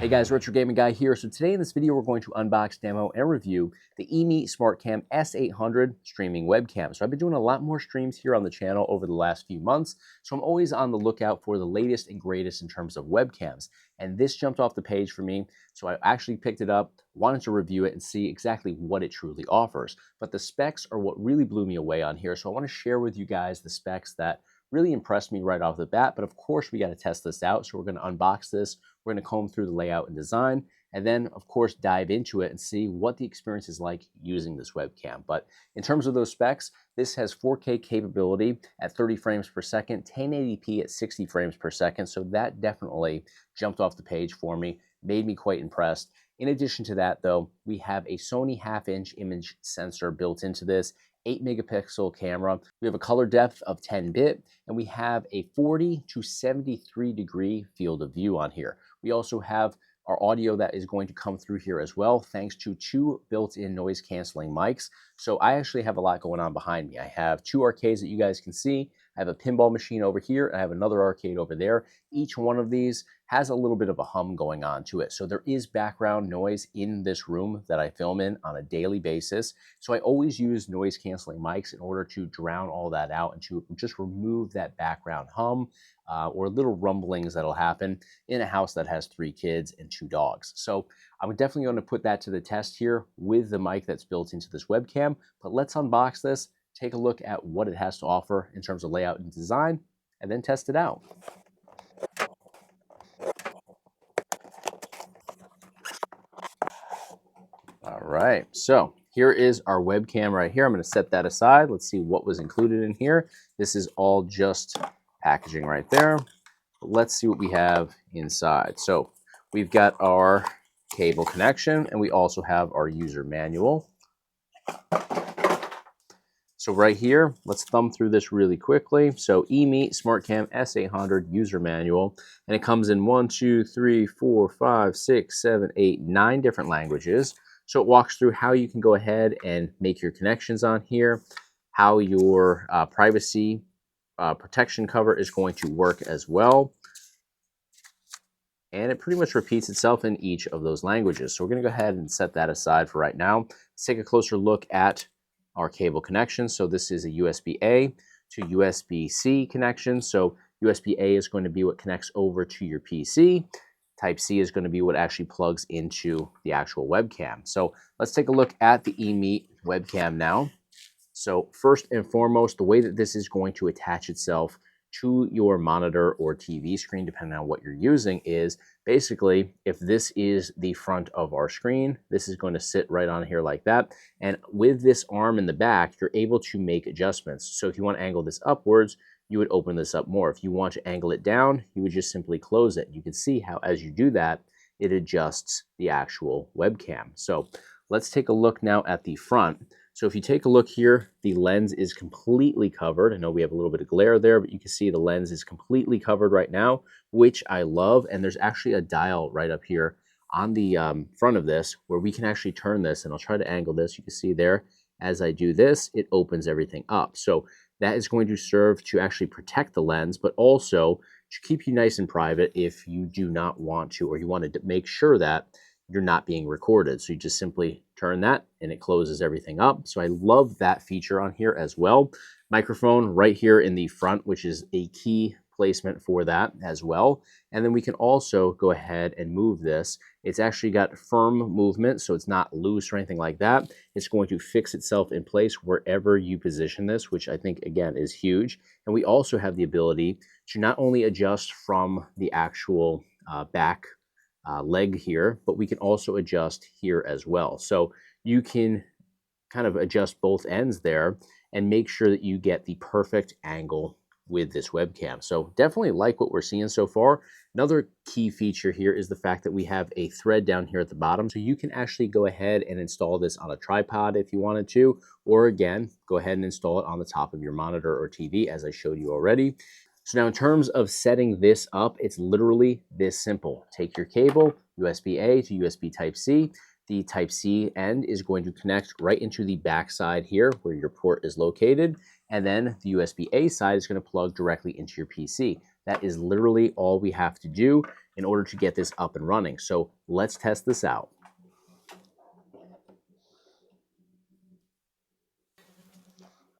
Hey guys, Retro Gaming Guy here. So today in this video, we're going to unbox, demo, and review the EMEET SmartCam S800 streaming webcam. So I've been doing a lot more streams here on the channel over the last few months, so I'm always on the lookout for the latest and greatest in terms of webcams. And this jumped off the page for me, so I actually picked it up, wanted to review it and see exactly what it truly offers. But the specs are what really blew me away on here, so I want to share with you guys the specs that really impressed me right off the bat. But of course, we got to test this out, so we're going to unbox this. We're going to comb through the layout and design, and then, of course, dive into it and see what the experience is like using this webcam. But in terms of those specs, this has 4K capability at 30 frames per second, 1080p at 60 frames per second, so that definitely jumped off the page for me, made me quite impressed. In addition to that, though, we have a Sony half-inch image sensor built into this, 8-megapixel camera. We have a color depth of 10-bit, and we have a 40 to 73 degree field of view on here. We also have our audio that is going to come through here as well, thanks to 2 built-in noise canceling mics. So I actually have a lot going on behind me. I have 2 arcades that you guys can see. I have a pinball machine over here, and I have another arcade over there. Each one of these has a little bit of a hum going on to it. So there is background noise in this room that I film in on a daily basis. So I always use noise canceling mics in order to drown all that out and to just remove that background hum or little rumblings that'll happen in a house that has 3 kids and 2 dogs. So I'm definitely going to put that to the test here with the mic that's built into this webcam. But let's unbox this, take a look at what it has to offer in terms of layout and design, and then test it out. All right, so here is our webcam right here. I'm going to set that aside. Let's see what was included in here. This is all just packaging right there. Let's see what we have inside. So we've got our cable connection, and we also have our user manual. So right here, let's thumb through this really quickly. So EMEET SmartCam S800 user manual, and it comes in 1, 2, 3, 4, 5, 6, 7, 8, 9 different languages. So it walks through how you can go ahead and make your connections on here, how your privacy protection cover is going to work as well. And it pretty much repeats itself in each of those languages. So we're going to go ahead and set that aside for right now. Let's take a closer look at our cable connection. So this is a USB-A to USB-C connection. So USB-A is going to be what connects over to your PC. Type-C is going to be what actually plugs into the actual webcam. So let's take a look at the EMEET webcam now. So first and foremost, the way that this is going to attach itself to your monitor or TV screen, depending on what you're using, is basically, if this is the front of our screen, this is going to sit right on here like that. And with this arm in the back, you're able to make adjustments. So if you want to angle this upwards, you would open this up more. If you want to angle it down, you would just simply close it. You can see how as you do that, it adjusts the actual webcam. So let's take a look now at the front. So if you take a look here, the lens is completely covered. I know we have a little bit of glare there, but you can see the lens is completely covered right now, which I love. And there's actually a dial right up here on the front of this where we can actually turn this, and I'll try to angle this. You can see there, as I do this, it opens everything up. So that is going to serve to actually protect the lens, but also to keep you nice and private if you do not want to, or you want to make sure that you're not being recorded. So you just simply turn that and it closes everything up. So I love that feature on here as well. Microphone right here in the front, which is a key placement for that as well. And then we can also go ahead and move this. It's actually got firm movement, so it's not loose or anything like that. It's going to fix itself in place wherever you position this, which I think, again, is huge. And we also have the ability to not only adjust from the actual back leg here, but we can also adjust here as well. So you can kind of adjust both ends there and make sure that you get the perfect angle with this webcam. So definitely like what we're seeing so far. Another key feature here is the fact that we have a thread down here at the bottom. So you can actually go ahead and install this on a tripod if you wanted to, or again, go ahead and install it on the top of your monitor or TV as I showed you already. So now in terms of setting this up, it's literally this simple. Take your cable, USB-A to USB Type-C. The Type-C end is going to connect right into the back side here where your port is located. And then the USB-A side is going to plug directly into your PC. That is literally all we have to do in order to get this up and running. So let's test this out.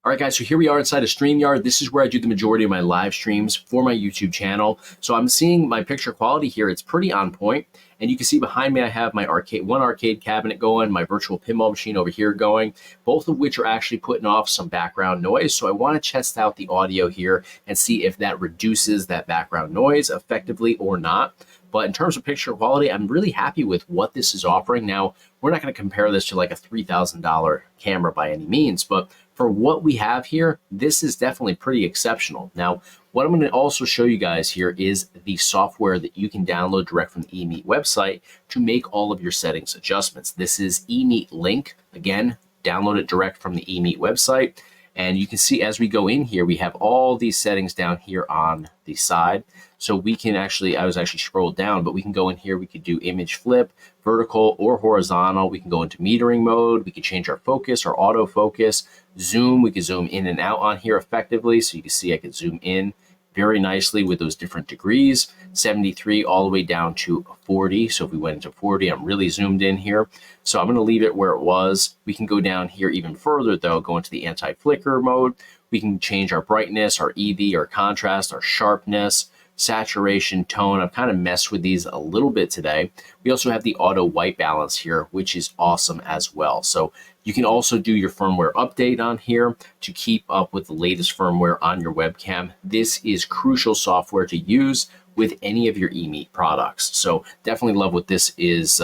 All right, guys, so here we are inside of StreamYard. This is where I do the majority of my live streams for my YouTube channel. So I'm seeing my picture quality here. It's pretty on point. And you can see behind me, I have my one arcade cabinet going, my virtual pinball machine over here going, both of which are actually putting off some background noise. So I want to test out the audio here and see if that reduces that background noise effectively or not. But in terms of picture quality, I'm really happy with what this is offering. Now, we're not going to compare this to like a $3,000 camera by any means, but for what we have here, this is definitely pretty exceptional. Now, what I'm going to also show you guys here is the software that you can download direct from the EMEET website to make all of your settings adjustments. This is EMEET Link. Again, download it direct from the EMEET website. And you can see as we go in here, we have all these settings down here on the side. So we can actually, I was actually scrolled down, but we can go in here, we could do image flip, vertical or horizontal. We can go into metering mode. We can change our focus or autofocus. Zoom, we can zoom in and out on here effectively. So you can see I can zoom in very nicely with those different degrees, 73 all the way down to 40. So if we went into 40, I'm really zoomed in here. So I'm going to leave it where it was. We can go down here even further though, go into the anti-flicker mode. We can change our brightness, our EV, our contrast, our sharpness, saturation, tone. I've kind of messed with these a little bit today. We also have the auto white balance here, which is awesome as well. So you can also do your firmware update on here to keep up with the latest firmware on your webcam. This is crucial software to use with any of your EMEET products. So definitely love what this is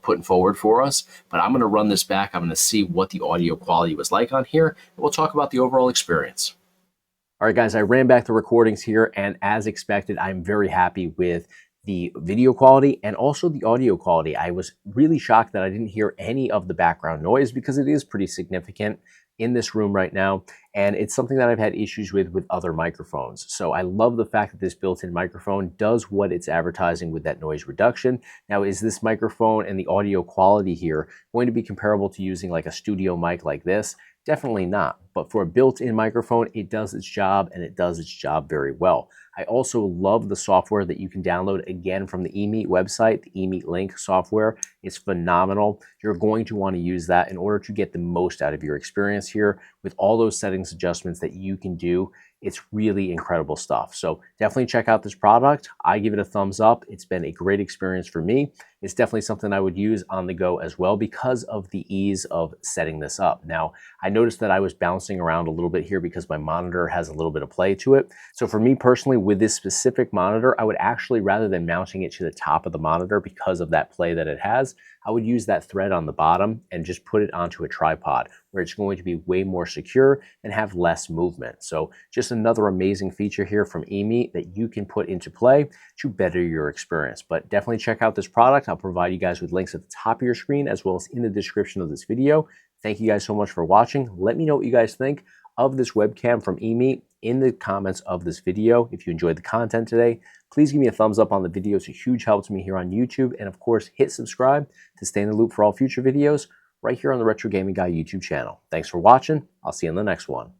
putting forward for us. But I'm going to run this back. I'm going to see what the audio quality was like on here, and we'll talk about the overall experience. All right, guys, I ran back the recordings here, and as expected, I'm very happy with the video quality and also the audio quality. I was really shocked that I didn't hear any of the background noise because it is pretty significant in this room right now, and it's something that I've had issues with other microphones. So I love the fact that this built-in microphone does what it's advertising with that noise reduction. Now, is this microphone and the audio quality here going to be comparable to using like a studio mic like this? Definitely not, but for a built-in microphone, it does its job, and it does its job very well. I also love the software that you can download again from the EMEET website, the EMEET Link software. It's phenomenal. You're going to want to use that in order to get the most out of your experience here with all those settings adjustments that you can do. It's really incredible stuff. So definitely check out this product. I give it a thumbs up. It's been a great experience for me. It's definitely something I would use on the go as well because of the ease of setting this up. Now, I noticed that I was bouncing around a little bit here because my monitor has a little bit of play to it. So for me personally, with this specific monitor, I would actually, rather than mounting it to the top of the monitor because of that play that it has, I would use that thread on the bottom and just put it onto a tripod where it's going to be way more secure and have less movement. So just another amazing feature here from EMEET that you can put into play to better your experience. But definitely check out this product. I'll provide you guys with links at the top of your screen as well as in the description of this video. Thank you guys so much for watching. Let me know what you guys think of this webcam from EMEET in the comments of this video. If you enjoyed the content today, please give me a thumbs up on the video. It's a huge help to me here on YouTube. And of course, hit subscribe to stay in the loop for all future videos right here on the Retro Gaming Guy YouTube channel. Thanks for watching. I'll see you in the next one.